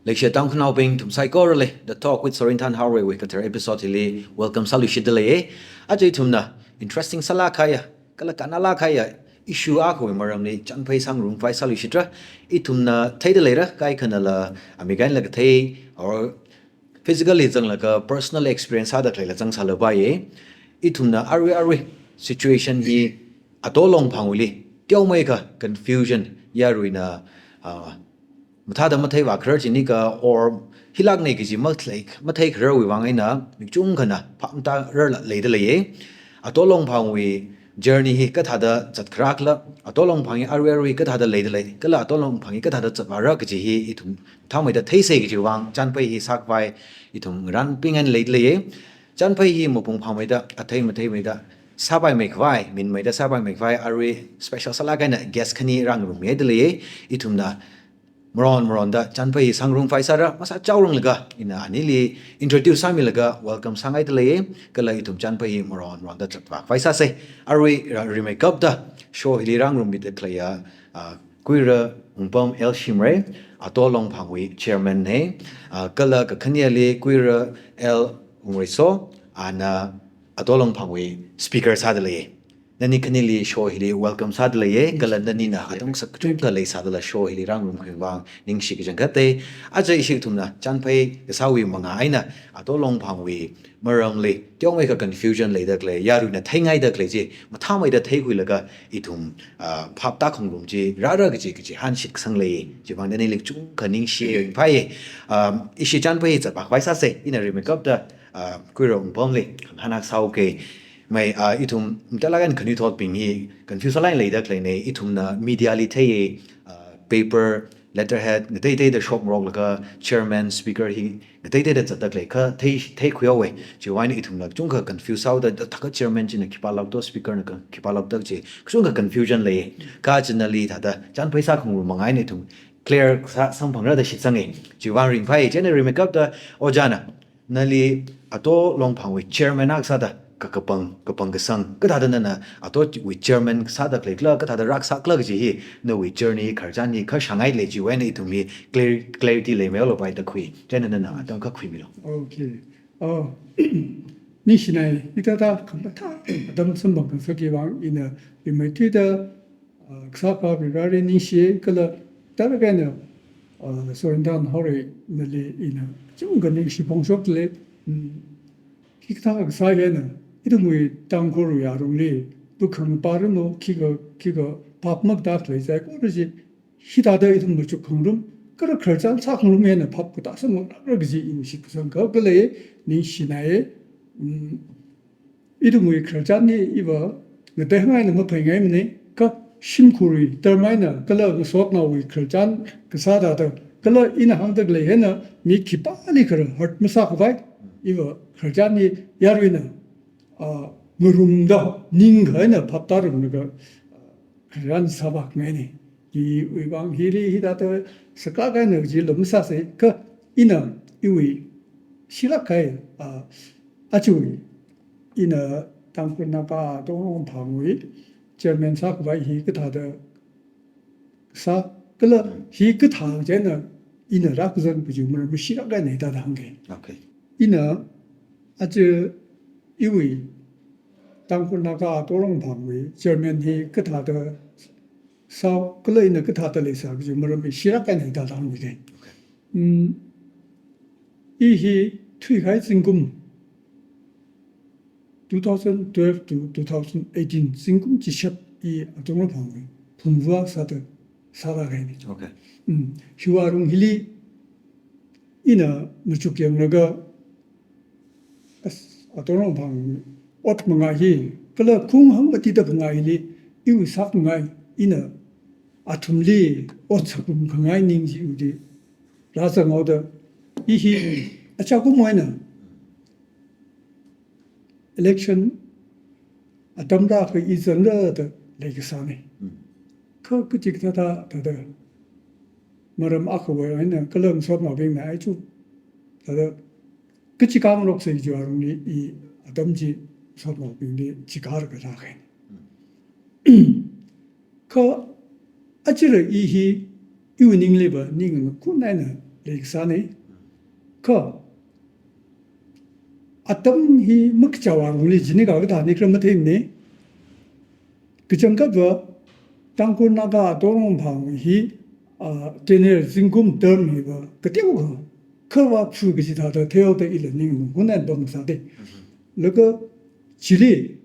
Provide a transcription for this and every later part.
Lecture tang khunau bing tum sai ko le the talk with Sorintan Harwe we kater episode li welcome salu shidele ajay tumna interesting sala khaya kala kanala khaya issue a ko maram ni chanpai sang room fai salu shitra itumna thaidele ra kai khanala amigan la thai or physically jang la ka personal experience ha da thaila jang sala ba ye itumna arwe situation hi atolong phanguli tiau mai ka confusion yaruina Mathada mathai wa khar chini ka or hilak nei ki ji mathai khar wi wang aina mikchung khana phamta rar la leida leye atolong phangwi journey hi ka thada chat khrak la atolong phangi arwi ka thada leida lei kala atolong phangi ka thada chawara ki ji hi ithum thamai da thei se ki ji wang chanpai hi sak bai ithum ran ping an leida leye chanpai hi mopung phamai da athai mathai mai da sabai mai khwai min mai da sabai mai khwai arwi special sala kaina guest khani rang ru me de leye ithum na Moron da chanpai sangrung faisara masa chaurung laga ina anili introduce sami laga welcome sangai tele kala itum chanpai moron da chatwa faisa se arwi remake up da show hilirang room bit klaya kuira umpam el shimre atolong phangwi chairman ne kala ka khaniali kuira el umriso ana atolong phangwi speaker sadale Nani kanili show hili welcome sadala ye galandani na atong sakchung ka lay sadala show hili rang rum khwang ning shik jangate aja ishik thumna chanpai sawi manga aina atolong phangwi marang le tiong mai ka confusion le dak le yaru na thaingai dak le ji matha mai da thai hui laga ithum phap ta khong rum ji ra ji han shik sang le ji bang nani le chung ka ning shi phai ishi chanpai cha ba sa se ina re makeup da kuirong bom le hanak sau ke mai itum talagan khani thot pingi confuse line leida kleine itum na media li thei paper letterhead ngate the shop rog laga chairman speaker hi ngate the chatak le kha thei khyawe jiwani itum na chung kha confuse out the thaka chairman chin ki palak to speaker na ki palak tak je chung kha confusion le ka chinali thada chan paisa khung mangai ni tum clear sam bhangra da shitsange jiwan ring phai general makeup da ojana nali ato long phangwe chairman ak sada kapang kasang kadada na ato with chairman sada klekla kadada rak sakla ji hi no we journey kharjani kha shangai le ji when it me clarity le melo by the kui jena na atong ka kui milo okay ni shinai itata khamata adam sambang kan saki wang ina imeti da ksapa bigari ni shi kala taragana sorindan hore nali ina chung ni shi pongshok le kikta ksagena 이름이 땅고로 야롱리 북한 빠르노 기가 밥먹 다 되자 그러지 히다더 이름 뭐죠 긍름 그러 걸장 차긍름에는 밥고 다서 뭐 그러지 임시 구성 그걸에 니 시나에 이름이 걸장이 이거 그때 하나는 뭐 뱅에미네 그 심쿠리 더마이나 그러 소트나위 걸장 그 사다더 그러 이나 한들레 해나 미 기빨리 그러 헛무사고가 이거 걸장이 야르이나 무rum다 닝가나 밥다름가 그런 사박매니 이 의방 히리 히다도 스카가는 질름사세 그 이는 이위 시락가에 아주 이는 당군나가 동 방위 전면사 그와 히그다도 사 그러 히그다제는 이는 락선 부주문을 시락가 내다다 한게 오케이 이는 아주 이위 당군나가 도롱 방위 절면히 그다더 사 글레이는 그다더리사 그지 뭐를 시락간에 다다는 게 이히 퇴khai 진금 2012 to 2018 진금 지샵 이 도롱 방위 분부학 사도 살아가니 오케이 휴아롱 힐리 이나 누축경나가 어떤 방 어떻게 그래 궁한 어디다 방아이니 이거 사방아 이나 아툼리 어처럼 방아이닝지 우리 라서 모두 이히 아차고 뭐는 election 아담다 그 이전러도 레기사네 그 직다다 다다 뭐럼 아까워요 했는 그런 소마 뱅나 아주 다다 그치 감은 없어요 이제 이 아담지 소마 뱅리 지가르 그라게 그 아치르 이히 유닝리버 닝은 군나는 레익사네 그 아담 히 먹자와 우리 지니가 그다 아니 그런 것도 있네 그 전까지 당고 나가 도롱 방이 제네 진금 덤이고 그때고 그와 추기지 다도 되어도 일은 문에 동사데 그리고 지리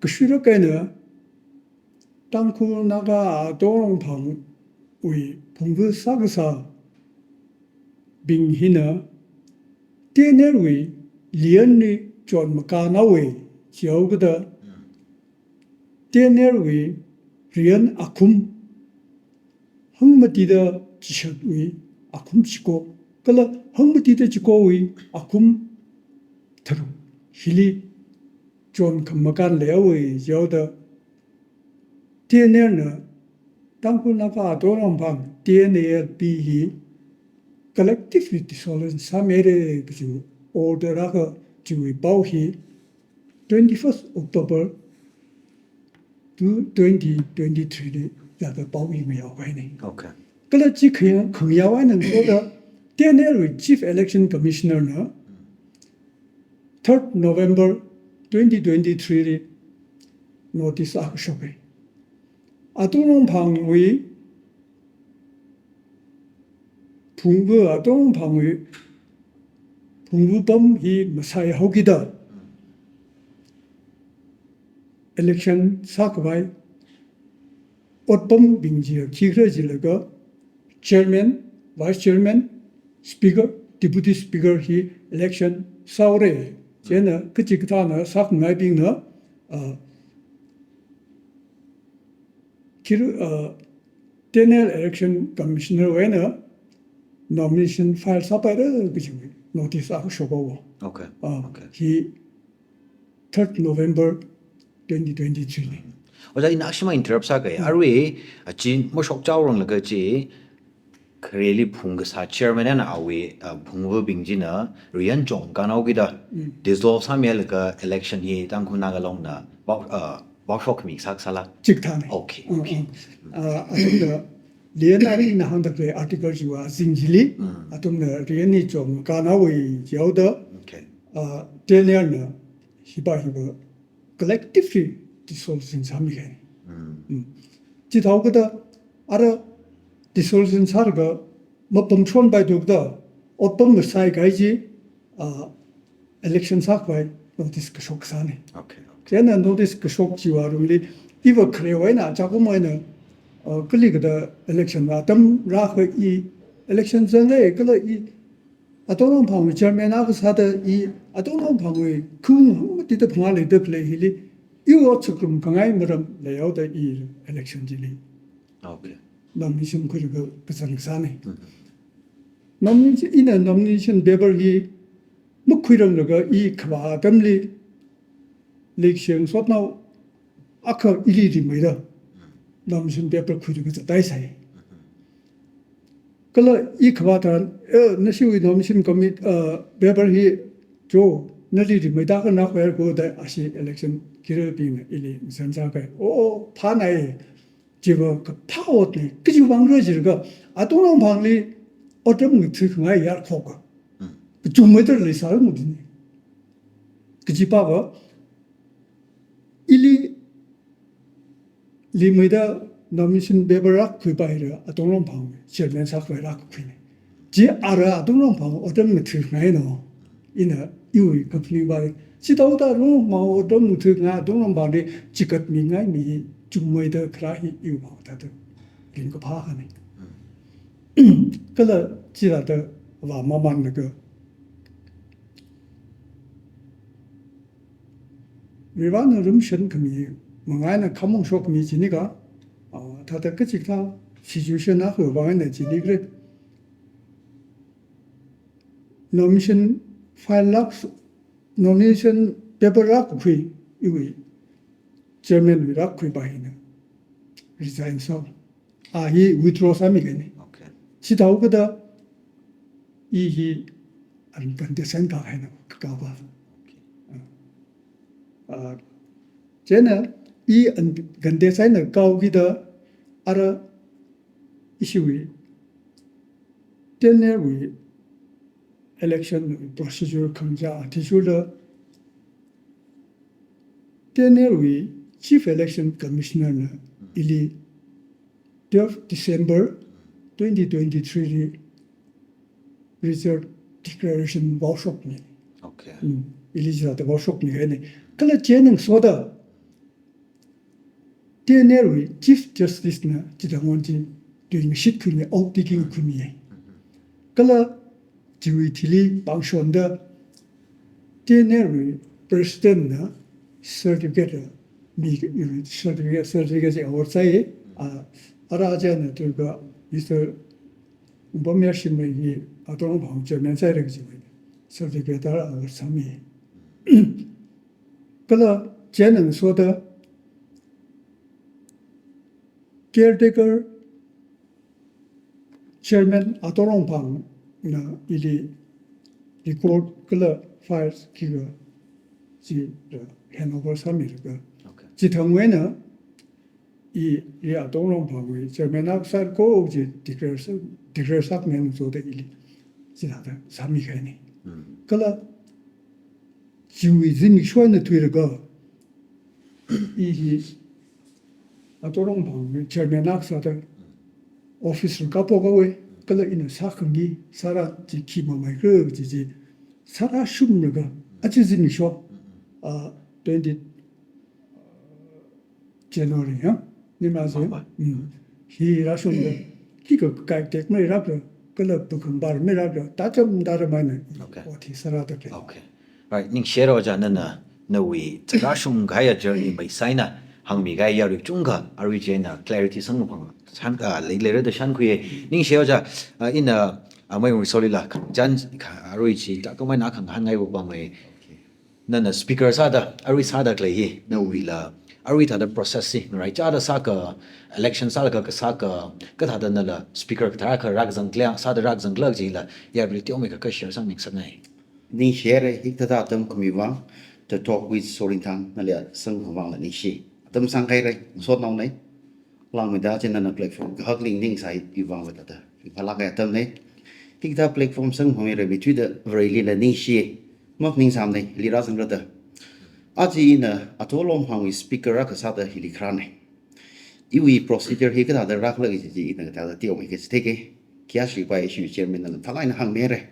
그 쉬력에는 당고 나가 도롱 방 우리 봉부 사그사 빙히는 때내의 리언이 좀 가나의 지역의 때내의 리언 아픔 흥무디的지식의 아픔 치고 그러 흥무디的지고의 아픔 들어 힐이 좀 금마간 레어의 지역의 때내는 당고 나가 도롱 방 때내의 비히 collective dissolution samere bisu order ka chui bau hi 21st October 2023 ya da bau hi me yaw ne Okay. kala chi khang yaw ne so da TNL Chief Election Commissioner na 3rd November 2023 notice a shobe atonong phang wi 풍부 아동 방위 풍부범 이 마사이 호기다 엘렉션 사과이 어떤 빙지어 기그러질러가 chairman, vice chairman, speaker, deputy speaker 히 election 사오래 제는 그치 그다나 사과이 빙나 기르 TNL election commissioner 외나 nomination file sapare bichu notice a shobo Okay. he 3rd November 2023 Oja in akshima interrupt sa kai arwe chin mo shok chaw rong la ka chi kreli phung sa chairman an awe phungwo bingji na rian jong ka nau gi da dissolve sa mel ka election hi tang khu na ga long na ba shok mi sak sala 직탄에 okay 아동의 리엔아리 나한테 아티클 지와 징질리 아동의 리엔이 좀 가나위 지어도 okay 데니얼나 히바히바 collective dissolution 삼이게 지다오거다 알아 dissolution 사르가 뭐 범촌 바이도다 어떤 사이 가이지 election 사과이 노티스 그 쇼크사네 okay 걔는 노티스 그 쇼크지와rum리 이거 그래와이나 자꾸 뭐는 클릭의 election 아담 라흐 이 election 전에 이 아동은 방위 절면하고 사다 이 아동은 방위 그 어디도 방안에 들레힐이 이거 조금 강하게 물음 내어도 이 election 질이 okay nomination 그리고 부산사네 nomination 이는 nomination 배벌이 뭐 그런 거가 이 그와 담리 election 소나 아까 일이 뭐다 nomination paper 그리고 다이사이 그러 이 그와단 나시위 nomination committee paper이 조 나리리 메다가 나고야 고다 아시 election 기르비는 일이 선자가 오 파나이 지금 그 파워네 그지 방러지가 아동랑 방리 어떤 그 그가 야코가 그 좀매들 리사를 못이네 그지 봐봐 일이 리메다 nomination paper 그 바이라 아동랑 방 절면 사과라 그네 지 알아 아동랑 방 어떤 그 그가 너 이나 이의 컴플리 바이 지도다로 뭐 어떤 그가 아동랑 방리 지껏 민가이 미 좀매다 그라히 이유 뭐다도 링거 파하네 그래 지라도 와 마만 그 위반은 rum션 금이 뭔가는 감몽 쇼금이 지니까 다들 그치가 시주셔나 허방에 지니 그래 nomination file nomination paper 락 그 이거 chairman 락 바이는 resign so 이 withdraw 삼이겠네 okay 지다오거다 이 안 근데 생각하는 그가 봐 쟤는 이 근대 사이는 가오기다 알아 이시위 Then we election procedure comes out. Then we chief election commissioner ili 12 December 2023 result declaration workshop ni. Okay. Ili jada workshop ni gani. Kala jeneng soda. Then we chief justice na jida ngonji doing shit kuni optiking kuni. Kala jiwi tili bangshonda. Then we president na certificate certificate outside araja to go Mr. Bomyashimi Atom Hong German side certificate or Sami. Kala Jen soda caretaker chairman Atom Pang na ili record kala files kiga ji Hanover Sami. Okay. 지통에는 이 아동론 방위 저면학살 고지 디그레스 내는 소대 일이 지나다 삼미가니 그라 지위진이 쇼는 되르가 이 아동론 방위 저면학살의 오피스를 가보고에 그라 이는 사건이 살아 지키마마이 그 지지 살아 숨르가 아치진이 쇼아 20 January, ni maso. Hi rasunde. Kiko kai tek me rabro. Kala bukan bar me rabro. Tatam daramane. Okay. Oti sarata ke. Okay. Right. Ning share ja na we tsashum gaya journey by saina hangmi gaya ri chunga arwijena clarity sang phang chan ka le de shan khuye ning share ja in a mai solila jan arwiji ta ko mai na khang han ngai bo ba mai na speaker sa da arwi sa da klei hi na we la arwi ta da processing right cha da sa ka election sa ka ta da na la speaker ka ka rak zang kля sa da rak zang lag ji la ya ri ti ome ka share sang ning sa nai Ni share hikta tam kumiwang to talk with Sorintan nalia sang wang la ni shi. Tam sang kai rai so nong nei. Lang mi da chen na platform hak ling ning sai i wang wa da. Phala ka tam nei. Hikta platform sang home re bi the very li la ni shi. Mok ning sam nei li ra sang ra da. Aji na atolom hang speaker ra ka sa da hi li kran nei. Iwi procedure hikta da rak la ji na ta da ti o mi ke steke. Kya shi bai shi chairman na thalai na hang me re.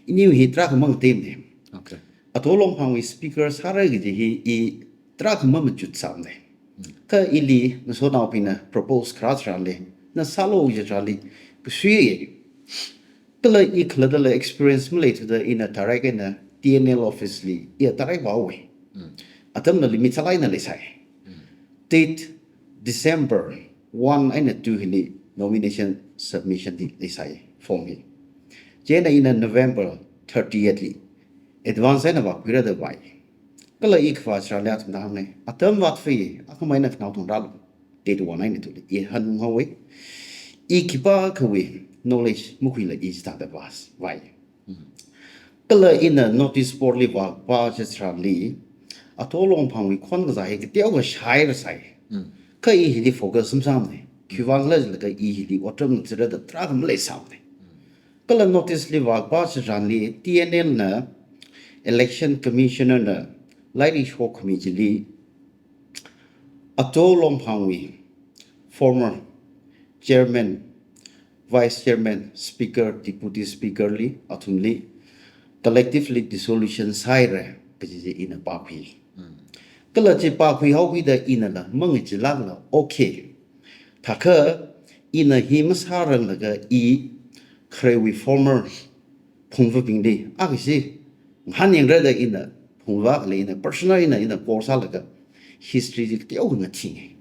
Ini hi trak mang tim de. okay Atolong hang speaker sara gi hi trak mam chut sam de. Ka ili na so na pina propose kras rale na salo je rale kusui kala I kala da experience mle to the in a tarek na TNL office li ya tarek ba we atam na limit salai na le sai date December 1 and 2 hili nomination submission di le sai form hi Jena in November 30th li advance na ba kwira da bai kala ik fa Australia tum da hamne atam wat fi akamai na knau tum ral date 1 and 2 li han hawe ikipa kwe knowledge mukhi la is ta da bas bai kala in a notice board li ba Australia atolong phang wi khon ga he ke tiaw ga shai ra sai ka I hi focus sam ne kyuwang la ka I hi otam tsira da tra gam le sam ne kala notice li wak ba Australia TNL na election commissioner na lairi show committee li atolong phang wi former chairman vice chairman speaker deputy speaker li athumli collectively dissolution saire piji in a papi kala che papi how we the in a mang ji lang la okay thaka in a him sarang la ga I krewi former phungwa pingdi agisi haning ra da in a phungwa le in a personal in a course la ga history ji tiaw nga thi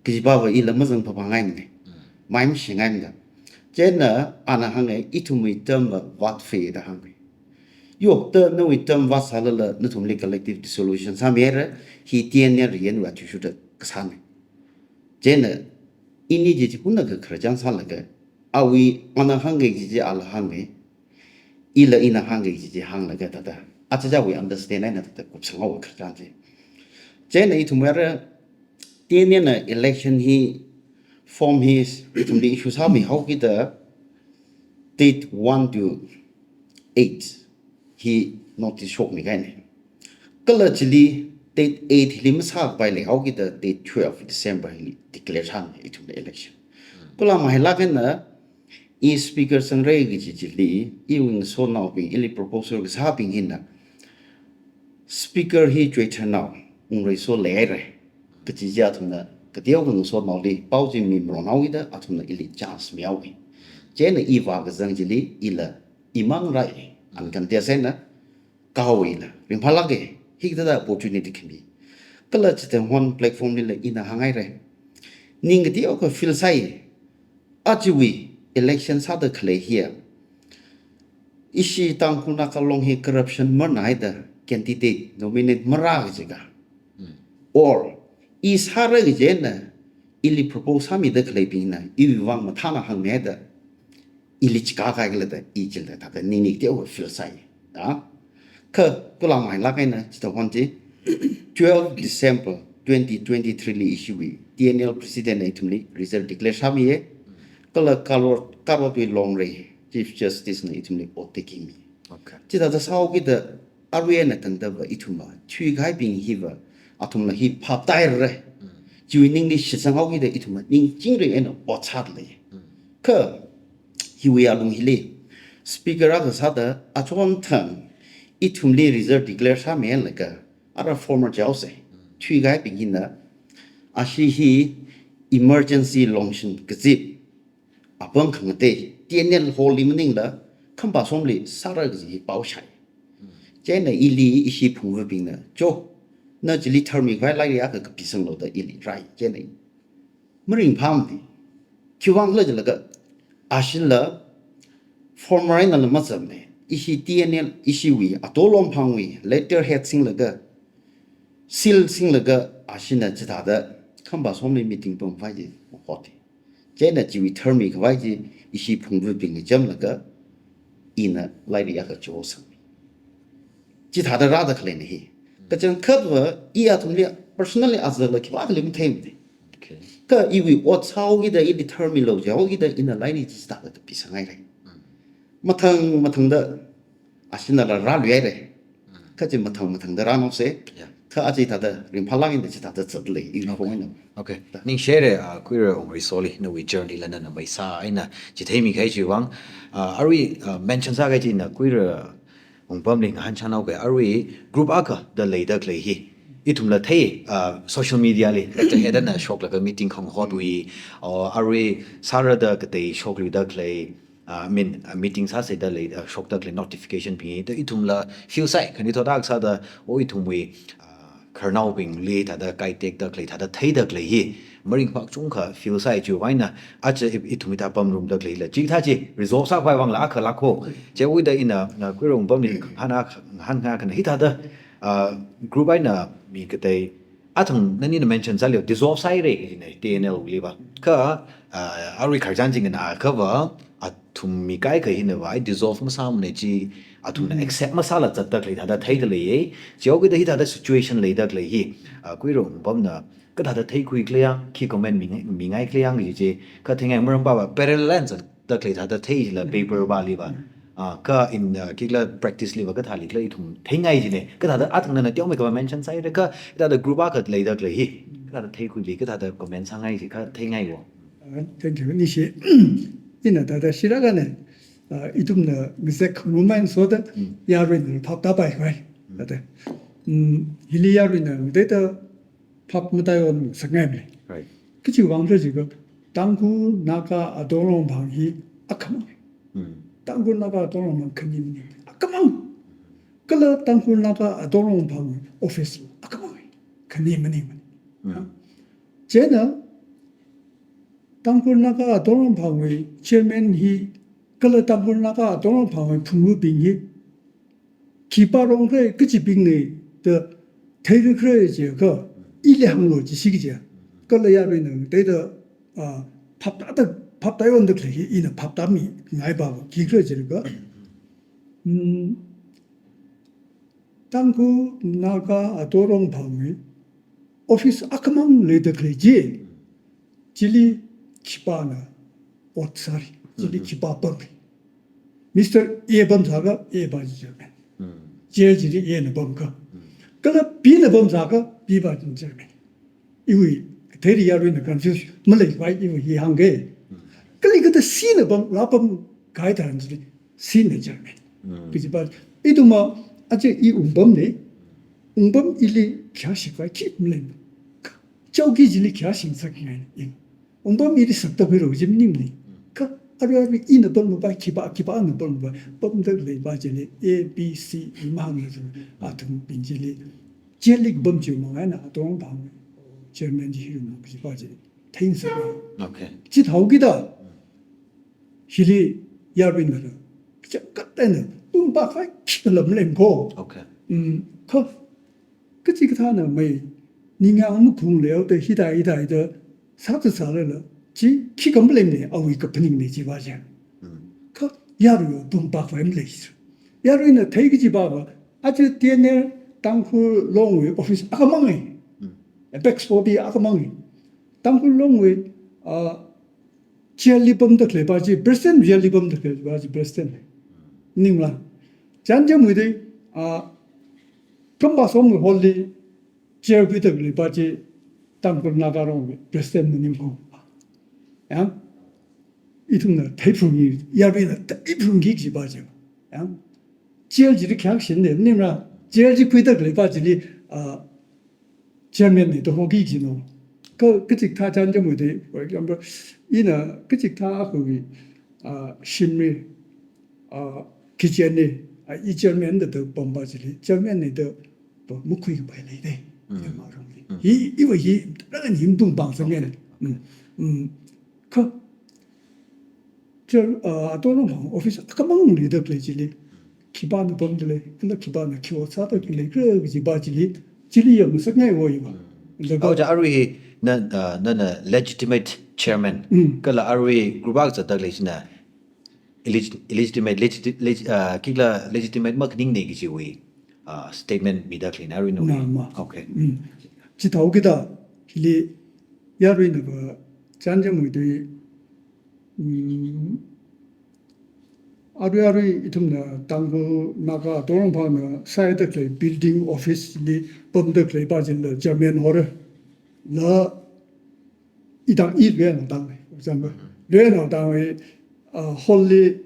ki ba wa I la mazang pa ngai ne mai mi ngai ga Jena ana hange itumi term wat fe da hange. Yo te no we term wat salala no tumli collective dissolution samere hi tien ne rien wa chu da ksane. Jena ini ji kunna ka khrajang sala ga awi ana hange ji ala hange ila ina hange ji hang la ga da da. Acha we understand na da ku chang wa khrajang ji. Jena itumere tien ne election hi form his from the issues how me how kita date 1 to 8 he notice shock ni kai ne kala chili date 8 lim sa bai le how ki the date 12 December he declare han it the election kala ma hela ken na e speaker sang re gi chili I wing so now be ili proposal ga sa ping hin na speaker he choi chen now ung so le re ke ji ja thum na ke dio gung so now li pao ji mi mo now ida athum na ili chance miao wi je na I wa ga zang ji li ila imang rai an kan tia sen na ka wi la rim phala ge hi da opportunity can be kala chite one platform ni la ina hangai re ning ge dio ko feel sai a ji wi election sa da khle here ishi tang kuna ka long hi corruption mar nai da candidate nominate mara ge ga or is hara ge je na ili propose ha mi da khle pin na I wang ma tha na hang me da ili chika ka ge da I jil da ta ni ni dio feel sai da ka kula mai la kai na chita wan ji 12 December 2023 li issue wi TNL president ai tumli result declare sa mi ye kala karo bi long re chief justice na itumli o taking mi okay chita da sao ki da arwe na tang da ba ituma chui gai bing hi ba atum la hi phap tai re ji ning li shi sang ho ki da ituma ning jing re en o chat le ka hi wi alung hi le speaker a sa da a chon thang itumli result declare sa me la ka ara former jause chui gai bing hin na a shi hi emergency longshin gzip abang khang te TNL holy meaning la khamba somli sara gi pau shai je na ili ishi phung bing na jo na jili thermi vai lai ya ka pisang lo da ili rai je na mring pham di chiwang la jala ga ashin la former na la mazam ne ishi TNL ishi wi atolom phang wi letter head sing la ga sil sing la ga ashin na jita da khamba somli meeting pom vai ji hoti je na ji thermi ka vai ji ishi phung bing jam la ga ina lai ya ka jo sang ji ta da ra da khle ni ka chen khap wa I a thum li personally as the like wa lim them de okay ka I wi o chao gi da I determine lo ja gi da ina lai ni ji ta da pi sang ai re mathang da asina la ra lue re ka ji mathang da ra no se yeah ka a ji ta da rim phalang in de ji ta da zat le I ko ngai no okay ning share queer on resoli no we journey lana na mai sa aina ji thei mi khai chi wang ari mention sa ga ji na queer ong pam ling han chanau ga ari group aka the later clay hi itum la thei social media le ta head na shop la meeting khong hot we or ari sara da ka te shop li da clay meeting sa se da le shop da clay notification pi da itum la feel sai kan to da sa da o itum we kernel bing le ta da kai tek da clay ta da thei da clay hi maring pak chung kha feel sai chu wai na a che itumi ta pam room da clay la ji tha ji resolve sa bai wang la kha la kho che wi da ina na kwi rong pam ni hana han nga kan hi ta da group ai na mi ka tai a thang na ni na mention sa le dissolve sai re ni TNL li ba ka a ri khar jan jing na ka ba a thum mi kai ka hi na wai dissolve ma sam ne ji a thum na accept ma sa la chat da clay ta da thei da le ye che wi da hi ta da situation le da clay hi kwi rong pam na ka da thei khui clear ki comment mi ngai clear ngi je ka thengai mram ba parallel da clay da thei la paper ba li ba ka in kikla practice li ba ka thali clay thum thei ngai ji ne ka da athang na tiao me ka mention sai da ka da group ba ka lei da clay hi ka da thei khui li ka da comment sang ngai ji ka thei ngai wo thank you ni shi ina da shiraga ne itum na mise khumuman so da yarin phap da bai bai da hili yarin na da phap ma da yon sangai me right 그 지금 지금 당구 나가 아동론 방이 아까만 당구 나가 아동론 큰님이 아까만 그러 당구 나가 아동론 방 오피스 아까만 큰님이 제가 당구 나가 아동론 방의 체면이 그러 당구 나가 아동론 방의 풍부빙이 기바롱의 그지 빙의 더 대를 그래야지 그 일량으로 지식이지 걸려야는 데도 밥다요 들 이는 밥담이 많이 봐 기그러질 거 당구 나가 도롱 방위 오피스 아까만 레드 그러지 질리 기바나 옷살이 질리 기바 법이 Mr. A 범사가 A 바지점에 제일질이 A는 범가 그러 B는 범사가 B 바지점에 이위 대리야로 있는 컨퓨스 몰래 와 이위 이 한게 그래 그때 C는 범 라범 가이드하는 줄이 C는 점에 그지 봐 이도 뭐 아직 이 운범네 운범 일리 캬시가 기물래 저기질이 캬신사기네 운범 일이 썩다 버려 짐님네 그 아루아루 이는 범 봐 기바는 범 봐. 범들이 바질이 A B C 이만을 아tum 빈질이 제lik 범지 뭐하나 동방 저면지 hiru는 그 바질 텐스 오케이. 지하우기다 힐이 야르인들 저 끝에는 뿜바가 키들럼렘고 오케이. 그 그치 그타는 뭐 니가 아무 궁래어도 히다이다이더 사드사를 지 키검렘네 아우이 그 분위기네 지바자 그 야르요 뿜바파엠레이스 야르는 대기지 봐봐 아주 DNA 당후 롱위 오피스 아가망이 백스포비 아가망이 당후 롱위 지알리범도 클레바지 브레스텐 지알리범도 클레바지 브레스텐 님라 잔점위데 금바솜을 홀리 지알비도 클레바지 당후 나가롱 브레스텐 님고 양 이tum나 태풍이 야비나 태풍이 기바죠 양 지알지를 강신네 님라 지알지 kuid도 클레바지리 지알면도 호기지노 그직 다 잔점위데 for example 이나 그직 다 거기 심리 기전에 이전면도 bom바지리 전면에도 또 묵히고 봐야 돼 이 이거 이 다른 힘동 방송에 또는 오피스 아까만 리더 플레이지리 기반의 범들에 근데 기반의 키워사도 플레이 그러지 바지리 지리 영상에 오이고 아우자 아루이 나나 legitimate chairman kala arui grubak za tak leisina kila legitimate mak ning ne gi wi statement mi da clean arui no 나마 okay 지다오기다 힐리 야르이는 그 잔점의들이 아루아루 이tum나 당고 나가 도롱파나 사이드클레 빌딩 오피스리 범드클레 바질러 저면 호르 나 이당 이르는 당에 그래서 르는 당에 홀리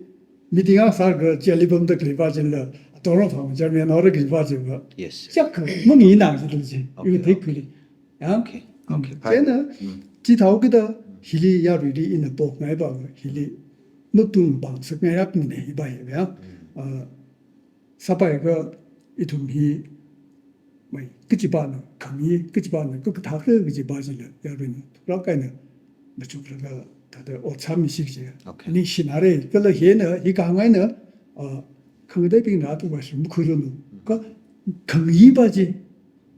미팅아 사그 젤리범드클레 바질러 도롱파 저면 호르 그 바질러 yes 짝그 뭐니 나지든지 이거 댓글이 야 okay okay 걔는 지다오기다 힐리 야르리 있는 복 매바 힐리 노tum 방석에 약네 이바이야 사바이가 이tum이 뭐 그지바는 강이 그지바는 그 다그 그지바지려 여러분 그러니까는 뭐좀그가 다들 오참이시지 오케이. 니 신하래 그래 얘는 이 강에는 강대빙 나도 와서 뭐 그러는 그 강이바지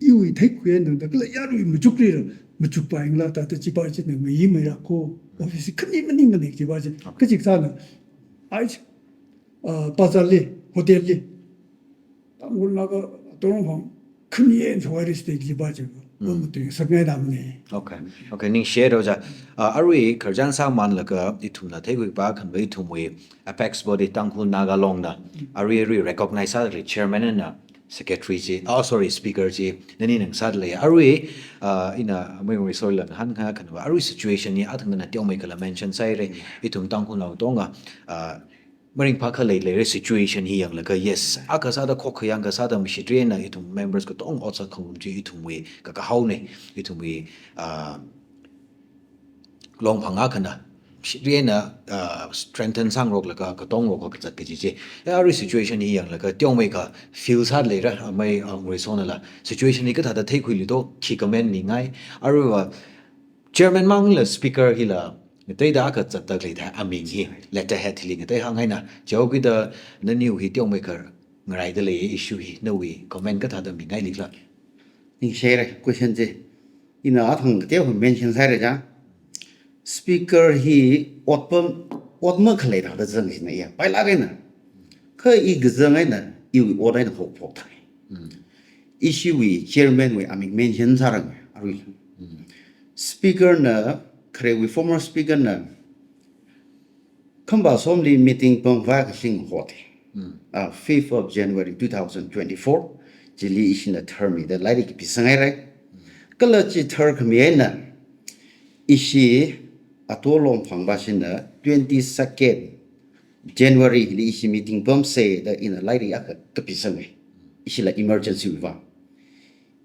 이위 대구에는데 그래 야르이 무죽리를 무죽바잉라 다들 지바지는 뭐 이메라고 오피스 큰님은 지바지 그 직사는 아이지 바잘리 호텔리 올라가 도롱황 큰예 좋아리스데 지바지 뭐부터 성에 담네 okay okay ning share ja arui kharjan sa man la ka itumna thegui ba khan bai thumwi apex body tangkhul naga long na arui recognize sa chairman na secretary ji sorry speaker ji nani nang sad le arui ina mai resort lan han kha khan arui situation ni athang na tiong mai kala mention sai re itum tangkhul law tonga maring pa kha le situation hi yang la ka yes akasa da khok yang ka sa da mi train na itum members ko tong otsa khum ji itum we ka hau ne itum we long phanga khana Riena strengthen sang rok la ka tong rok ka chat ki ji every situation hi yang la ka tiong mai ka feels hard le ra mai resona la situation ni ka tha da thei khui li do ki comment ni ngai aru chairman mang la speaker hi la ngai da ka chat tak le tha aming hi letter head li ngai hang hai na jaw ki da na new hi tiong mai ka ngai da le issue hi no we comment ka tha da mi ngai li la ning share question je ina athang te ho mention sai ra ja speaker hi otma khle da da zeng sin ya pai la ge na ke I ge zeng ai na yu o dai na ho phok thai issue wi chairman wi aming mention sarang aru speaker na kre wi former speaker na Kamba Somli meeting pong vaccine hot. 5th of January 2024. Jili is in a term the light pisangere. Kalachi Turk Miena. Ishi atolong pang basina 22nd January ishi meeting pong say that in a light kapisangre. Ishi la emergency viva.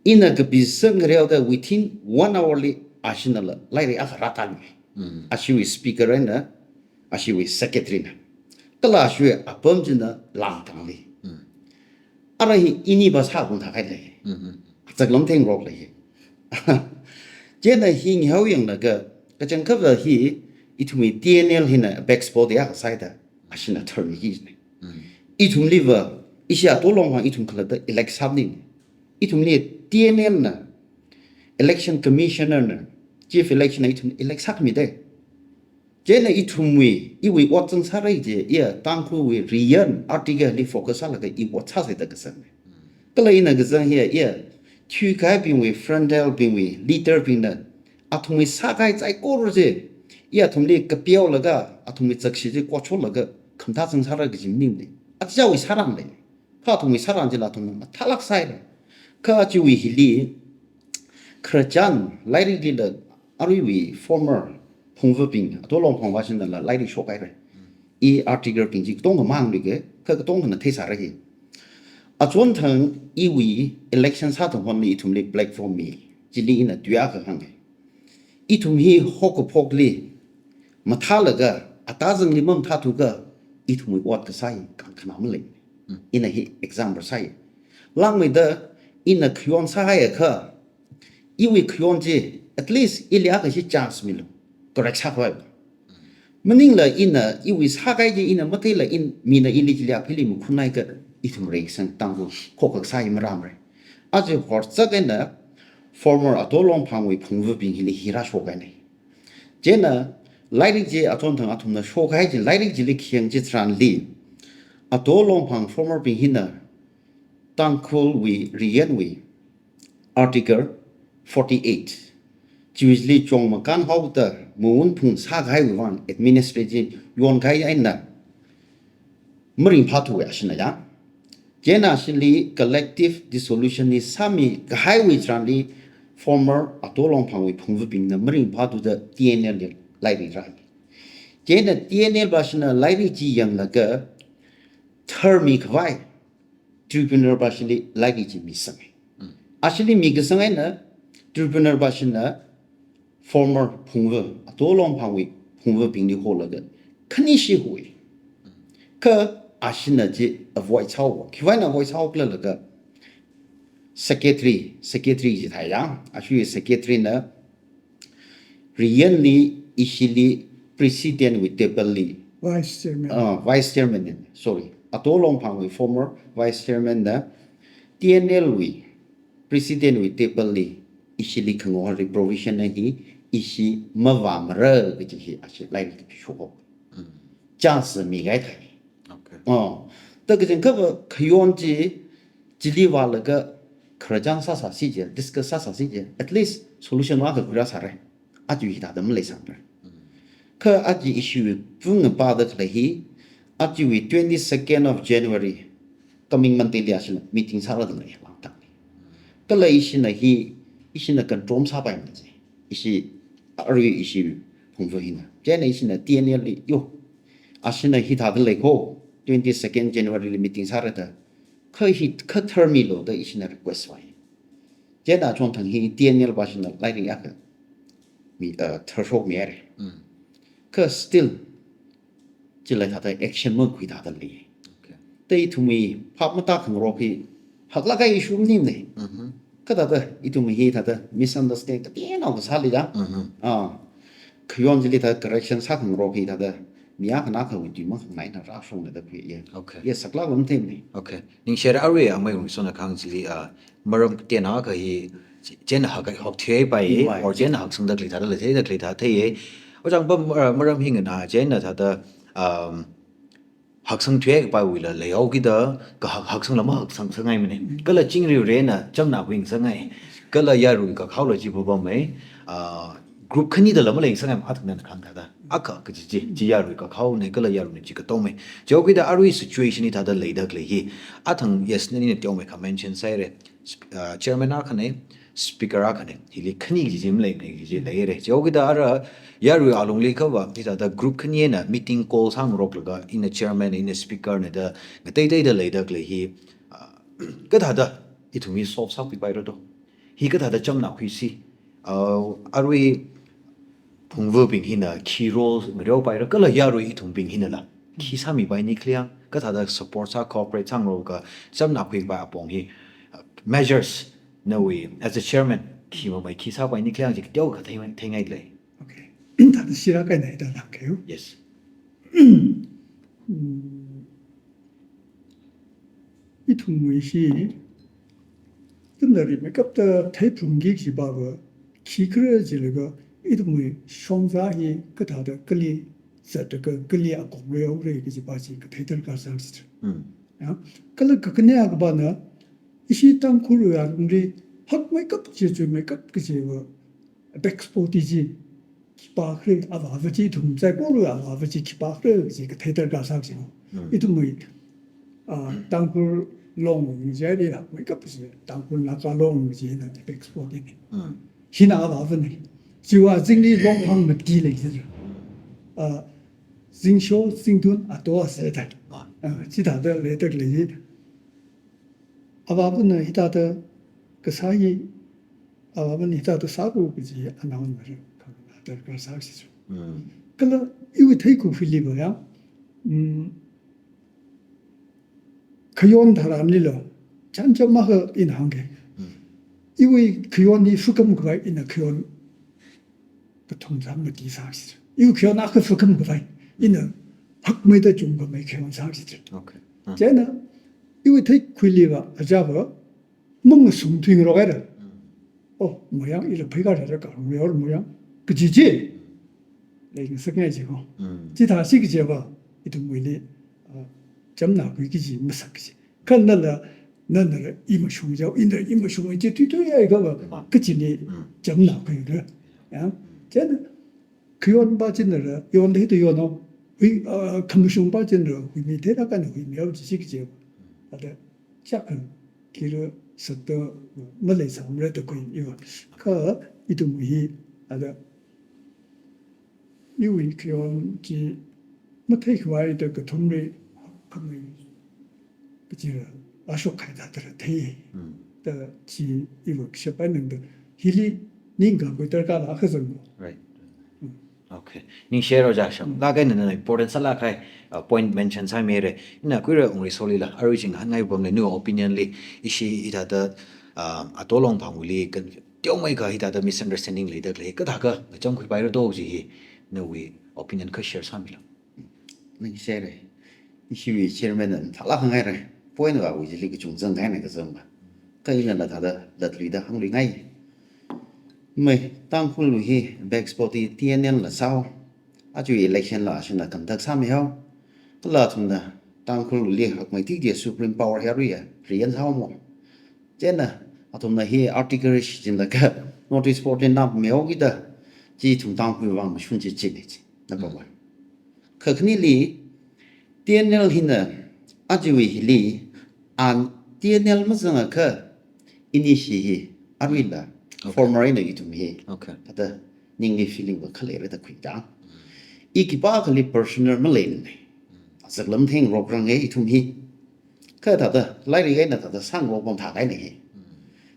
In a kapisangre within 1 hourly ashinala light ratali. Ashi speaker and ashi secretary. Kala shue a bumjina lang tangli. Arahi ini bas hakun takai. Zaglom ting rock lay. Jena hing hoying naga, kajang cover he, it may DNL in a backsport the outside, ashina turn his name. Itum liver, isha tolong itum club elect something. Itum need DNL na, election commissioner na, chief election itum elect sakmi day. Jena itum we, iwi watson sarage, yeah, tanku we rean, article focus on like it what has it the same. Kala in a gazan here, yeah. Chu kai bin we frontal bin we leader bin na atumi sakai zai ko je ya tumli ka piao laga atumi zakshi je ko chol laga khanta sang sara gi jimning de atja wi sarang le ka tumi sarang je la tum thalak sai le ka chi wi hili krajan lairi gi la ari wi former phongwa bin to long phong wa shin la lairi sho kai re e article bin ji tong ma mang ge ka tong na thai sa re a chuan thang iwi election sa thong hon ni thum le platform mi jili in a tuya ka hang I thum hi hok phok li matha laga atazang li mam tha thu ga I thum wat ka sai kan khanam le in a hi example sai lang me da in a khyon sa ha ka iwi khyon je at least ilia ka hi chance milo correct sa ba maning la in a iwi sa ga je in a matai la in mina ili jilia phili mu khunai ka itum reason tangu kokak sai maramre aje hortsagena former atolong pangwi phungwu bing hili hira shogane jena lighting je aton thang atum na shogai je lighting je likhyang je tran li atolong pang former bing hina tangkul we rian we article 48 juizli chong makan hauta mun phung sa gai wan administrative yon gai aina mring phathu ya shina ya Jena shili collective dissolution is sami highway tranli former atolong pangwi phungwu bing na mring phatu da TNL lairi ran. Jena TNL bashina lairi ji yang laga termi kwai tribunal bashili lairi ji misang. Ashili migasang na tribunal bashina former phungwu atolong pangwi phungwu bing ni ho laga kanishi hui. Ka ashina je avoid chao kiwai na avoid chao kla laga secretary ji thai yang ashu secretary na really ishili president with tepali vice chairman sorry atolong phangwi former vice chairman na TNL we president with tepali ishili khangor provision na hi ishi mawamra gi hi ashi lai ki shugo chance mi gai thai the Gajanka Kyonji Jiliwalaga Krajan Sasa Sija, discuss Sasa Sija, at least solution waka Grasare, Ajuita the Malaysander. Ka Aji issue Funga Pada Klahi, Aji 22nd of January, coming Mantiliation meeting Saladley, long time. Kala Ishina he Ishina control Sabai, Ishi Ari issue Pumvahina, Jana Ishina TNL yo Ashina Hita the Lake Ho. 22nd January meeting sarata ka hit ka termilo the ishina request wai jena chong thang hi TNL bashina lighting yak mi threshold mi are ka still chila tha action mo khui da li te to me phap mata khang ro phi hakla ka issue nim ne ka da itu mi hi tha misunderstand ka bien of sali da khyon jili tha correction sa khang ro phi da Mia can knock with you, might not rush on the period. Okay. Yes, a cloud on thing. Okay. Ning share area amay sona council maram tiana ka hi jen ha ka hok thei bai or jen hak sung da klita le thei da klita thei o jang ba maram hing na jen na tha da hak sung thei ba wi la le au ki da ka hak sung lama hak sung sangai mene ka la ching ri re na cham na wing sangai ka la ya ru ka khaw la ji bo ba mai group khani da lama le sangai ma thang na khang da aka ka ji yaru ka khau ne kala yaru ne ji ka tome jogi da arui situation ni thada leida kle hi athang yes ne ni tome ka mention sai re chairman a khane speaker a khane hili khani ji jim le ne ji le re jogi da ara yaru along le ka ba ti da group khani na meeting call sang rok la in a chairman in a speaker ne da dei dei da leida kle hi ka thada itumi solve sa pi bai ro do hi ka thada cham na khui si arui phungwo bing hina key role ngro pai ra kala yaru I thung bing hina la ki sami bai ni kliang ka tha da support sa corporate sang ro ka sam na khwi ba apong hi measures no we as a chairman ki ma bai ki sa bai ni kliang ji tyo ka thai ngai le 오케이. 다들 시라가 내다 할게요. yes 이 통무시 뜸들이 메이크업도 태풍기 기바고 키크르지르가 이동의 성사히 그 다들 끌리 저个끌리 공부요 그래 이제 바지 그 대들 가서 하시죠. 야. 그걸 그네 하고 봐나 이시 땅 구르야 우리 학 메이크업 제주 메이크업 그지 뭐 백스포티지 기바흐 아버지 동자 고르야 아버지 기바흐 이제 그 대들 가서 하시죠. 이동의 땅굴 롱 이제리 메이크업 그지 땅굴 나가 롱 이제 백스포티니. 희나 와버네. 지와 증리 롱팡 느끼래 이제. 징쇼 징돈 아도아세다. 지다들 레들리 아바분은 히다드 그 사이 아바분 히다드 사고 그지 안 나오는 거를 다들 그 사시죠. 그러 이거 테이크 필리버야. 그yon 다람리로 잔점마가 인한 게. 이거 그ion이 수금 그가 있는 그yon 그 통장의 디사시죠. 이거 그yon 아그 수금 그가 있는 학매도 중금의 그yon 사시죠. okay 쟤는 이거 되게 kwili가 아자버 뭔가 숨튀기로 가라. 모양 이렇게 배가 되니까 모양 그지지. 내가 생각해지고. 지다 시기제가 이도 뭐리 점나 그기지 무섭지. 그러나 너는 이모 흉자 인도 이모 흉자 뒤도야 이거 그지니 점나 그래. 야. 쟤는 그yon 바진을 요한테도 요노 이 감성 바진을 위미 대라가는 위미 없지 시기제. 아들 작은 길을 썼던 멀리서 아무래도 그 이거 그 이동이 아들 이위 그ion지 못해 그와이도 그 돈을 그미 그지 아쇼카이다들 대 지 이거 시발는데 힐이 닌가 그 들어가라 해서 right okay ning share ja sham la ga na important sala khai point mention sai mere ina kuira ongri solila origin han ngai bom le new opinion li ishi ita da atolong phanguli kan tyo mai ga ita da misunderstanding le da le ka da ka chang khui bai ro do ji no we opinion ka share sam la ning share 이시위 chairman 탈락한가래 보이는가 우리 이게 중정 가는 거 좀. 그이는 다다 다들이다 항리 ngay. Mày tăng khuôn lùi hi backsporty TNN là sao? Achu election là xin là cầm thật sao mày không? Cái là thằng nào tăng khuôn lùi liên hợp mấy thiết địa supreme power area riêng sao mà? Chứ nè, thằng này hi article xin là cái notice board trên năm mấy cái đó chỉ thằng tăng khuôn vàng mà xuân chỉ này number one. Cái này li TNL hi nè achu li an TNL mà rằng cái initiate arila former in the to me okay the ningi feeling wa khale da khwi da ikipa khali personal malen azaglam thing ro rang e to me ka da lai ri ga na da sang ro bom tha ga ni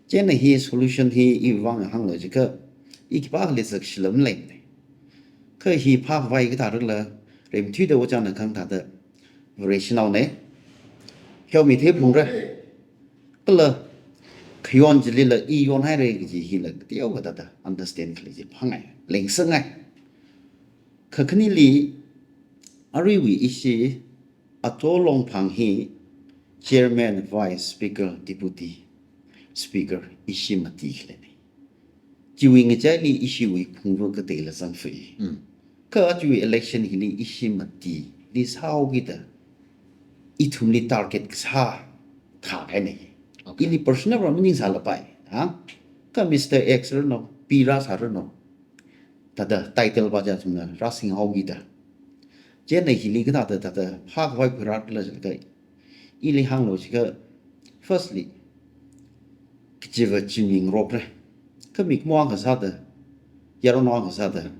chen hi solution hi I wang hang lo ji ka ikipa khali zak shlam len ka hi pa vai ga da la rem thi de wa cha na khang da da rational ne theo mi thế phung ra ka la kyon ji le I yon hai re ji hi le tiao ga da understand khali ji phangai leng sangai khakni li ari wi ishi atolong phang hi chairman vice speaker deputy speaker ishi mati khle ni ji wi nge chai li ishi wi phung ro ka te la sang fei ka ju election hi li ishi mati li sao gi da I thum li target sa kha ga ni ini personal from meaning salah pai ha ka Mr X no pira sa no 다다 타이틀 바자 좀나 라싱 하우기다 제네 힐리가 다다 파가 와이 그라르라 저가 일리 항로 지가 firstly 기지가 진행 로브레 그미 뭐가 사다 여러노가 사다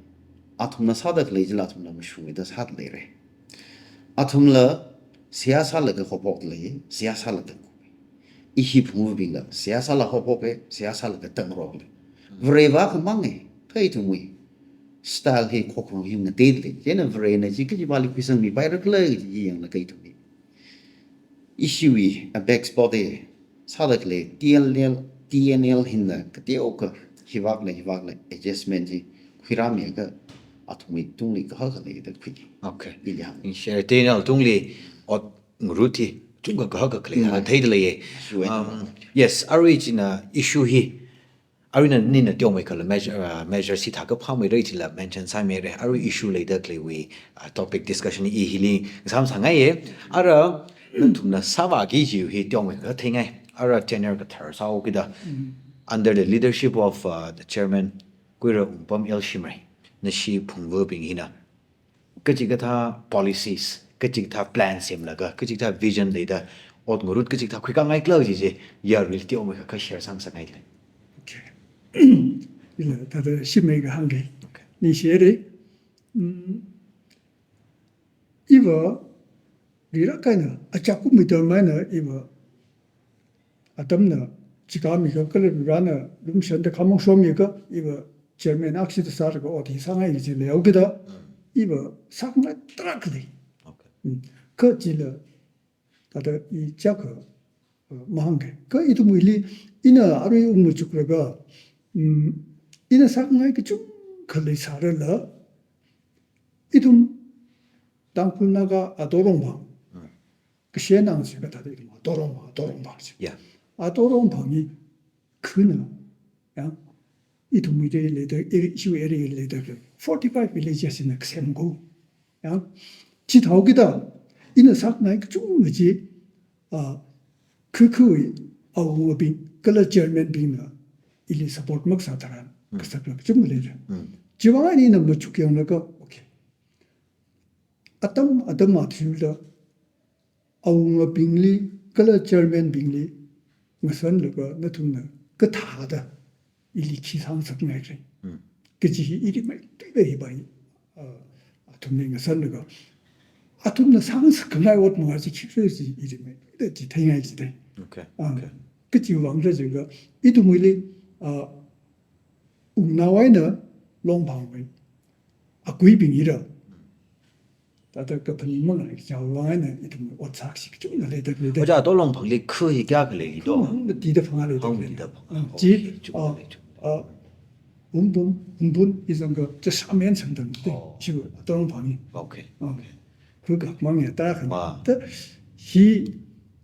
아톰나 사다 레이즈라 톰나 무슈이다 사다 레레 아톰라 시야살라가 호복레 시야살라가 이히 부무빙가 시야살라 호복에 시야살라가 땅로블 브레바 그망에 페이투무이 style he kokro him na deadly jena vrena ji ki bali pisan mi bayra kle ji yang na kai tu mi issue a back spot e sadakle tnl hinna ka te ok hiwak le adjustment ji khirami ka atumi tungli ka ha le da khui Okay. ilya In share tenal tungli ot nguruti chunga ka ka kle ha theidle ye. Yes, original issue hi arina nina tiomai kala measure si tha ka phamai rei thila mention sai me re aru issue later kle we topic discussion e hili sam sangai ye ara thumna sawa gi ji hi tiomai ka thingai ara tenor ka thar saw ki da under the leadership of the chairman Kuira Umpam El Shimrai na shi phungwa bing hina kachik tha policies kachik tha plans sem laga kachik tha vision leida ot ngurut kachik tha khika ngai kla ji je ya reality o ka share sam sangai le 이래 다들 심의가 한게 니 시에리 이거 리라카나 아자꾸 미더마나 이거 아담나 지가미가 그러라나 rum션데 가몽 쇼미가 이거 제면 악시도 사르고 어디 상하이 이제 여기다 이거 상나 따라그리 그 질러 다들 이 자그 망게 그 이도 뭐리 이나 아루이 우무축그가 이나 상하이 그좀 걸리 사르라 이tum 당분나가 아도롱방 그 시에낭스가 다들 뭐 도롱방지 yeah 아도롱방이 그는 야 이tum이데 레더 이슈에리 레더 45 villages in 셈고 야 지도기다 이는 상하이 그좀 뭐지 그의 아우빈 그걸 절면 빈나 일리 서포트 막 사다란 그 사람 좀 그래요 지방에는 뭐 죽여놓고 오케이 아담 아틀다 아우가 빙리 그걸 절면 빙리 무슨 그거 너tum나 그 다다 일리 기상석 내지 그지 일이 막 되게 봐이 아tum는 무슨 그거 아tum나 상스 그날 옷 뭐지 키스지 이름에 되지 태양이지 돼 okay 그치 왕자 저거 이도 뭐리 나와이나 롱방위 구이빙이라 다들 그 분명한 자와이나 이도 뭐 어착식 좀 내다 그래 oja to long phangli khu hi kya kle do 그 디데 방아를 지 운분 이런 거저 사면 정도 지금 어떤 방이 okay 그거 망에 따라 와. 근데 이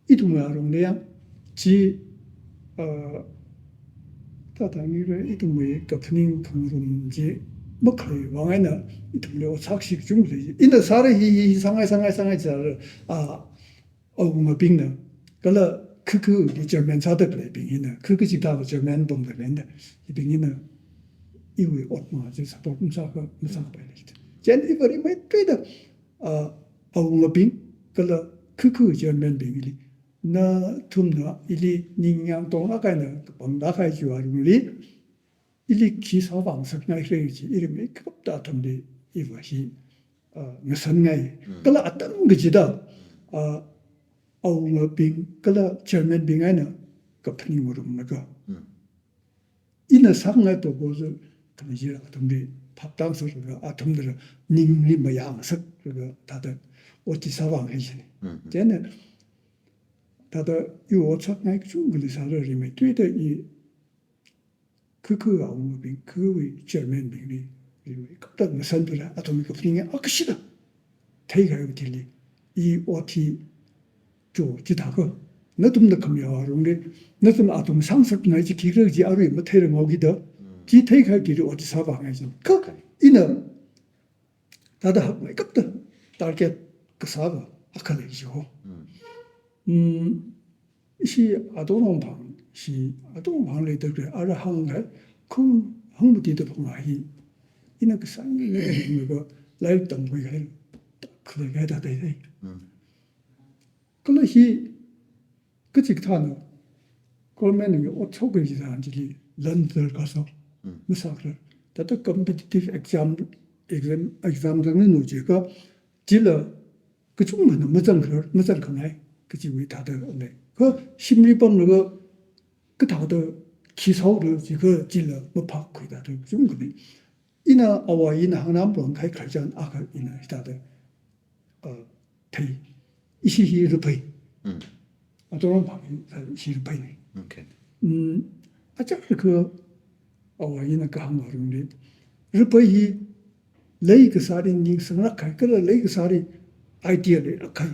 이동아롱이야 지 다당이래 이동의 거프닝 통론지 뭐 거의 왕에는 이동료 착식 중이지 인도 사례 이 상하이 잘 뭐 빙나 그러 그 이제면 사들 빙이나 그거 지다고 저면 동들인데 이 빙이나 이외 옷마저 사도금 사고 무슨 빨리지 젠 이거리 뭐 되다 뭐 빙 그러 그 저면 빙이 나 tum나 일이 닝양 동아가는 본다가 주어리 일이 기사 방석나 그래야지 이름이 급다 던데 이것이 무슨 게 그라 어떤 거지다 빙 그라 절면 빙에는 급니 모르는가 이는 상하도 보서 그지라 던데 밥당서가 아톰들 닝리 뭐 양석 그거 다들 어디 사방 해지네 쟤는 다들 이 오착나이 중글이 사르리면 뒤에 이 그가 오는 그의 절면 빙이 그때 무슨들 아토미크 빙이 악시다 대가요 들리 이 오티 조 지다고 너도 그러면데 너도 아톰 상습 나지 기르지 아루이 뭐 태를 먹이다 지 대가요 들이 어디 사방에서 그 이는 다들 하고 있다 달게 그 사바 아칼이죠 시 아도롱방 레이더 그래 아라 항에 큰 항무디도 방아히 那个山那个来等回来，可能给他对对。可能是，个这个他呢，后面那个我超过是啥子哩，人的高手，没啥个，但是 competitive exam 上的那几个，记了，个中文的没正可来，个就为他的来，可心理帮那个，个他的起草的这个记了没怕亏他的中文的，那我那行南不开开讲啊个那他的，赔，一些日赔。多人旁边是日赔的。OK，这个我那个行当中的日赔来个啥的，你生了开，个来个啥的 idea 的开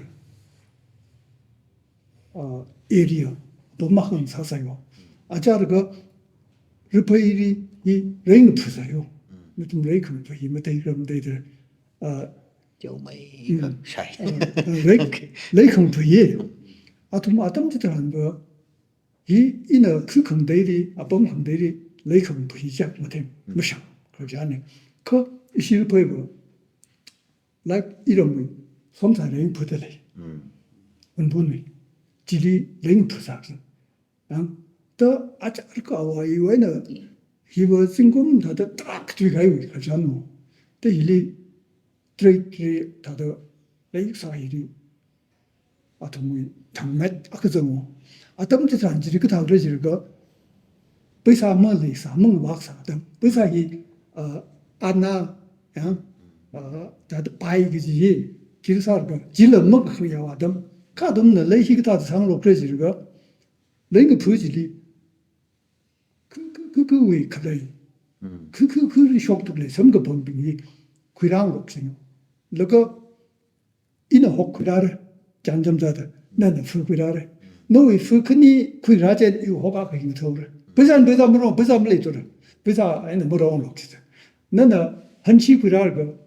area 不马上啥啥哟，这个日赔的你人不啥哟，那种人可能不没得什么的就没个晒。人可能不也。同阿这样个，那去坑地的，帮坑地的，雷坑不一样，没想，好像呢，可一些配合，来一种为，从才人不得来，很不呢，这里人不啥子，到这个我以为呢，因为成功他的大个最开胃好像喏，这里，这他的雷啥一的。同为同met个种这场这个头的这个，为啥么来啥么挖啥的，为啥安娜他的白个些，其实啥个，只了么个要啊的，看他们的那些个他的上落这这个，那个普及里，个为可来，的学读来，什么个本病的，会让落成，那个，学回来的。讲这么的，那回来了，那为肯定回来这有好把个有头了，不然没来做了，没没让落去的，那很奇怪那个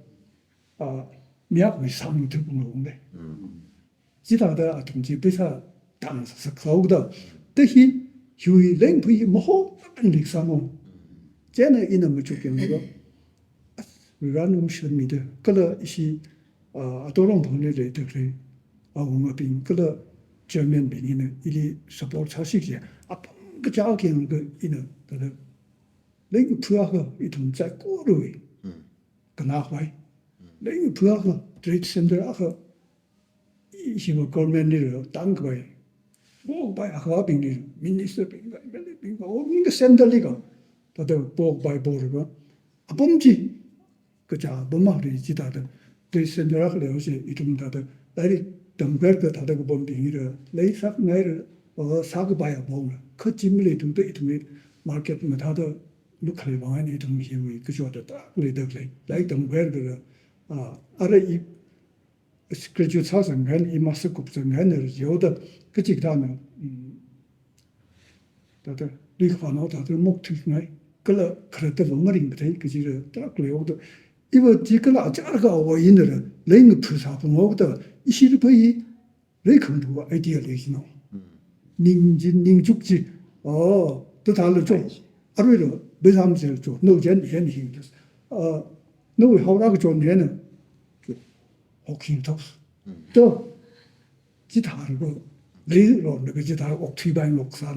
面会上有头不弄的，其他的同志不啥当时是考的，但是由于人不没好能力上哦，这样呢没就变那个，让人学没的，个了一些多种朋友来对不对？我们并个了正面边呢，伊哩 support 超细节，个家庭个那个那个普个一同在过路，个拿回，那个普个对现在个一些个 government 的单个，我把和平的minister 并我们个 center 里个，他都报这个，不是个家不嘛的其他的，对现在个了解一种他的来的。等个他那个本病的，来啥来的，啥个白也帮了，可进不来都对他们 market 嘛，他的路开往那东西为个叫的大来得来等个的一个就超生看一马是股生看的有的，个这个他呢，他的那个烦恼他的目的来，个了可能得我们领不太个就是大来有的。因为这个老家个我因的人，人个菩萨不我的，一些都可以，人看到 idea 来是喏，凝聚起，都他来做，为了为啥么子做？那件很行的，那为好那个做年呢，好轻头，都，其他那个雷咯那个其他乐推班乐啥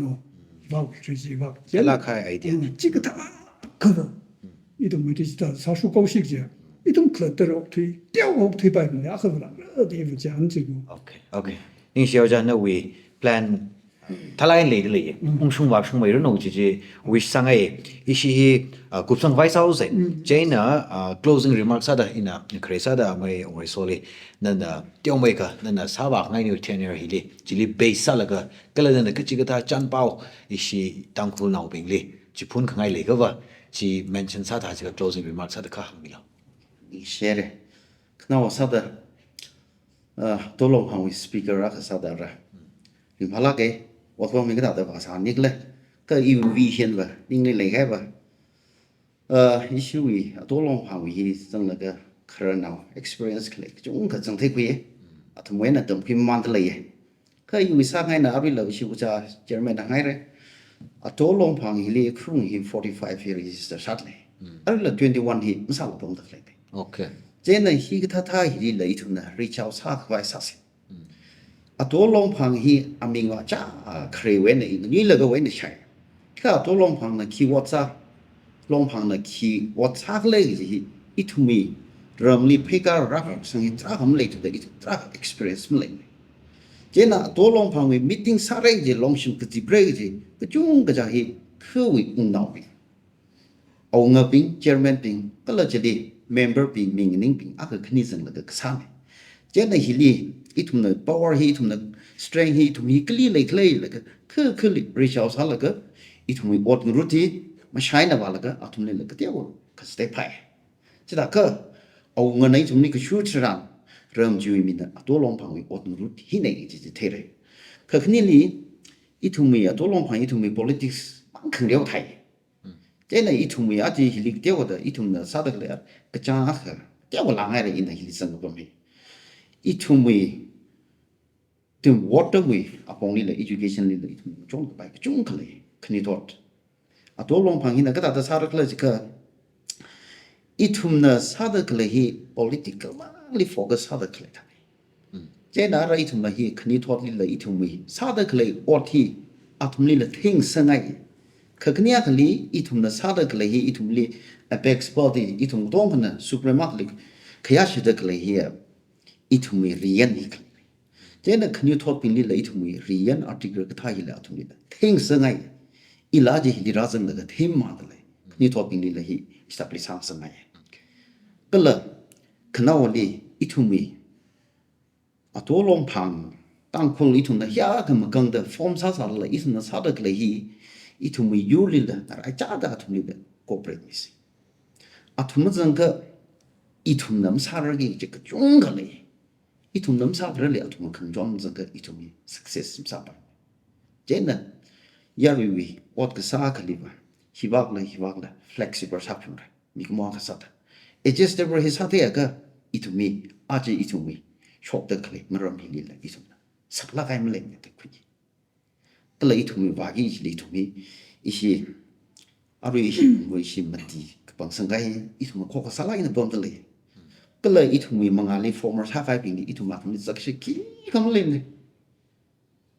喏，这些个，拉开 idea，这个他可能。一种没得其他少数高兴些，一种可能得了推掉我推白了，也很难，地方讲这个。OK，您需要讲那位 plan，他来来的嘞，生活人弄就是为上个一些古上外sau噻，这呢closing remarks 的，开始的我说嘞，那掉没个，那啥吧，那有天热嘞，这里 base 那个，个了那个这个他占包一些当苦闹病嘞，就碰看来个吧。去 mention 啥他这个 closing remarks 啥的可行了。你写的，那我啥的，多龙行为 speaker 啊个啥的了，你怕那个，我方面个大的话啥你个嘞，个有危险吧，你个厉害吧，一些为多龙行为整那个 current now experience 个嘞，就个整体贵，他们那等批慢的嘞，个有啥个那阿比老师不知道，Jeremy那个嘞。多龙旁伊哩可能45 years 的啥嘞， Arla 21 hi masal bong da klai. Okay. Jena hi ka tha hi le itu na reach out sa kwai sa se. A to long phang hi aming wa cha kre we ne ni le ga we ne chai. Ka to long phang na ki wat sa long phang na ki wat sa le hi itu mi ram li pe ka ra sang hi tra ham le to the itu tra experience me le. Jena to long phang we meeting sa re je long shim ka ti bre je ka chung ka ja hi khu wi ung nau bi. Ông ngờ ping chairman ping cái là chỉ đi member ping mình nín ping ác cái nizam là cái sao này chế này hi li ít thùng này power hi thùng này strength hi thùng hi cái li là cái cứ li reach out là cái ít thùng hi ột ngru ti mà sai là vào là cái thùng này là cái tiêu cái step phải chứ là cái ông ngờ này thùng này cái shoot ra ram chui mình là tổ long phang hi ột ngru hi này chỉ thế đấy cái li ít thùng mi tổ long phang ít thùng mi politics bằng khẩn liao thai thế này ít thùng mì thì lịch tiêu đó ít thùng là sao được lẽ cái trang khác tiêu của làng này là in là lịch sử của mình ít thùng mì từ water mì à phong đi là education đi là ít thùng trong cái bài chung cái này cái này tốt à tôi long phang hình cái đó sao được lẽ cái ít thùng là sao được lẽ hi political mà li focus sao được lẽ thế đó là ít thùng là hi cái này tốt đi là ít thùng mì sao được lẽ ở thì à thùng đi là thing sang ngay 그냥 그리 이tum나 사다 그래히 이tum리 apex body 이tum 동하나 suprematic 그야시다 그래히 이tum이 리엔이 제가 그녀 토핑리 이tum이 리엔 article 그 타이라 아tum리다 탱성아이 일라지 히라즈는 그 팀마들래 그녀 토핑리 히 establish 상성아이 그러 그나올리 이tum이 아도롱팡 땅콩 이tum나 야 그뭐 강的 form 사살래 이tum나 사다 그래히 itu mi yuli la nar aja da atum ni corporate misi atum zang ka itum nam sar gi je ka chung ga le itum nam sar le atum kan jom zang ka itum mi success sim sa ba je na ya wi ot ka sa ka li ba hi wag la flexible sa pun mi ko ma ka sa ta it just ever his hat ya ka itum mi aje itum mi shop da ka le maram hi li la itum sak la kai mle ne ta ku cái lấy thùng vài cái lấy thùng ý gì à rồi với gì mà đi bằng sân gai ít thùng có cái salary nó bom tới cái lấy ít thùng mà ngali former half five bình ít thùng mà thùng rất là kỹ không lên này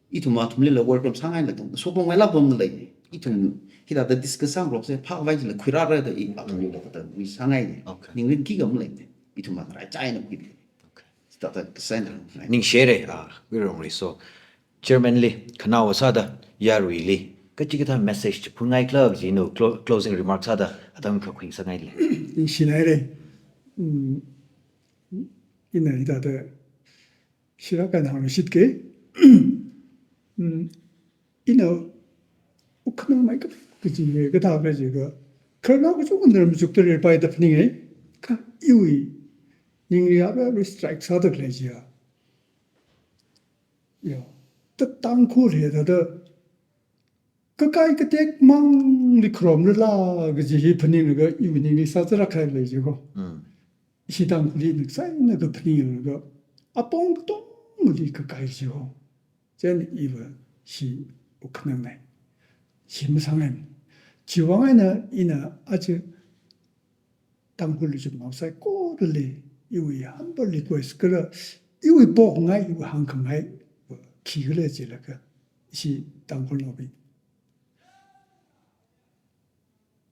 ít thùng mà thùng lên là work from sang ai là số bông ngay là bom tới ít thùng khi ta discuss rồi sẽ phát vai là khuyên ra rồi ít thùng lên là cái vì sang ai nhưng lên kỹ không lên ít thùng mà lại trái nó kỹ ta ta cái Ning share we wrong so chairman li khanaw sada yarui li ka chi ka message pungai club ji no closing remarks sada adam ka khwing sa ngai li你起来嘞，一年一大的，起来干行是的，一年我可能买个几个大概这个，可能我就问他们就对这摆的不灵哎，看因为人家要 restrict 啥的来着，哟，这当初来的。cái tết mang đi khom nữa là cái gì phần này cái yêu này sao ra khai lấy chứ không? Khi đang đi được sai nó cái phần này cái à bông tung đi cái chứ không? cho nên yêu thì có khả năng này, 힘 상해. 지왕에는 이나 아주 당불을 좀 없어요. 꼬들리 이위 한 벌리 거스 그래 이위 보응아 이위 한강에 기그레지라가 시 당불노비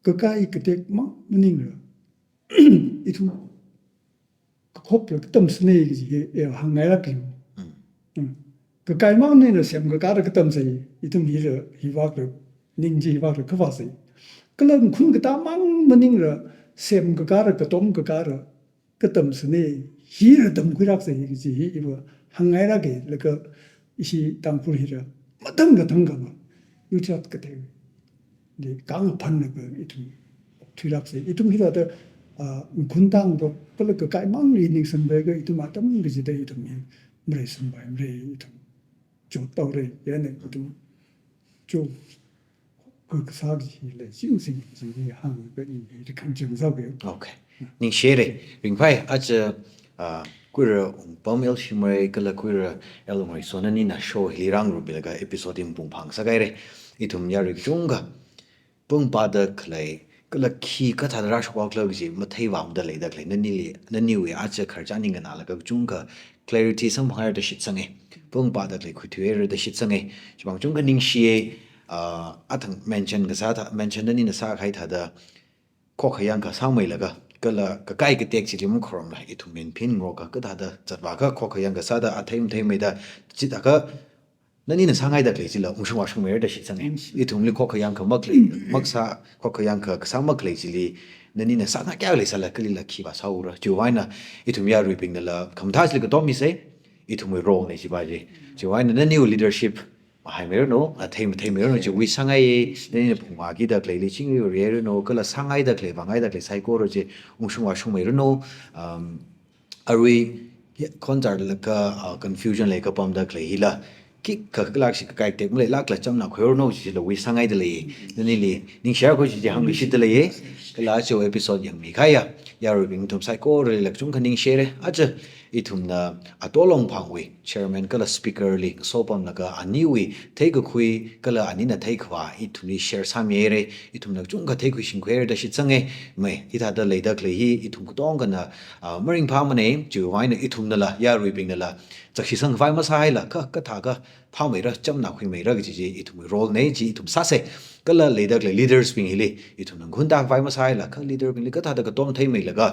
그까이 그때 막 문인을 이투 koplo ketemsne gitu ya hangai lagi, kekai mana ni siam kekara ketemsne itu mira hiwak le ningji hiwak le kefasi, kalau kun kita mang mening le siam kekara ketom kekara ketemsne hira dem kurak se gitu ibu hangai lagi leka isi tampur hira matang ma yucat kete di kang pan le itu turak se itu hira ada 군당도 별로 그 깔망리 닝선배가 이도 맞다면 그지대 이도미 그래서 뭐 그래 이도 좋다래 얘네 또 좀그 사기래 신생 이제 한그 이제 감정사고요. Okay. ning share ring pai acha queer pomel shimre kala queer elmoi sonani na show hilirang rubilaga episode in pungphang sagaire itum yari chunga pungpa da klai kala khi ka thadra shwa klog ji ma thei wam da le da kle na ni we a che khar cha ning na la ka chung ka clarity sam bhar da shit sange pung pa da le khu thue da shit sange chbang chung ka ning shi a thang mention ga sa tha mention da ni na sa khai tha da kho khayang ka sang mai la ga kala ka kai ka tek chi lim khrom la I thu men phin ro ka da da chat ba ka kho khayang ga sa da a thei mai da chi da ka nani na sangai da klei la ungshu wa shung mer da shi chang I thum li kho khayang ka mak le mak sa kho khayang ka sang mak le chi li nani na sa na kya le sa la kli la khi ba sa ura ju wai na I thum ya ripping da la kham thas li ka to mi se I thum wi role ne chi ba ji ju wai na new leadership ma hai mer no a thei mer no ju wi sangai nani na phungwa gi da klei li ching ri re no ka la sangai da klei ba ngai da klei sai ko ro ji ungshu wa shung mer no arui konjar la ka confusion le ka pam da klei hila ki ka klak shi ka tek mle lak la cham na khor no ji lo wi sangai de le ni li ning share ko ji hang li shi de le ye kala cho episode yang mi khaya ya ru bing tum sai ko re lak chung khaning share a cha I thum na atolong phang wi chairman kala speaker li so pam na ka ani wi thei ko khui kala ani na thei khwa I thum ni share sam ye re I thum na chung ka thei khu shin khwer da shi change me I tha da le da kle hi I thum ko tong ka na maring pha ma ne ju wai na I thum na la ya ru bing na la chak shi sang vai ma sai la ka tha ka phao mai ra cham na khui mai ra gi ji I thum role ne ji I thum sa se kala le da kle leaders ping hili I thum nang gun da vai ma sai la ka leader ping li ka tha da ka tom thei mai la ga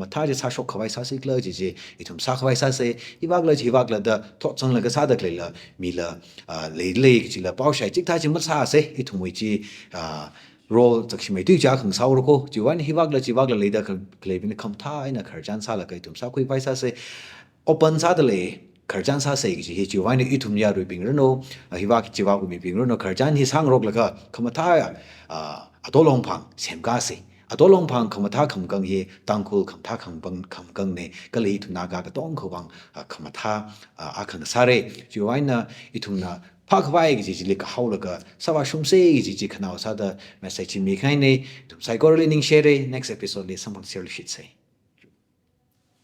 ma tha ji sa shok khawai sa se kla ji I thum sa khawai sa se I wag la ji wag la da tho chang la ka sa da kle la mi la le ji la pao shai chik tha ji ma sa se I thum wi ji role chak shi mai tu ja khang sau ro ko ji wan hi wag la le da kle ping kham tha ina khar jan sa la ka I thum sa khui vai sa se open sa da le kharjan sa sei gi hi chu wai ni ithum ya ru ping no hi wa ki chi wa ku mi ping no kharjan hi sang rok la ka khamatha adolong phang sem ka se adolong phang khamatha kham kang hi tangkul khamtha kham bang kham kang ne ka le thu na ga ka tong kho bang khamatha a khang sa re chu wai na ithum na pha khwai gi ji li ka haw la ka sa wa shum se gi ji khanaw sa da message mi khai ne tum sai ko le ning share next episode le sam share shit say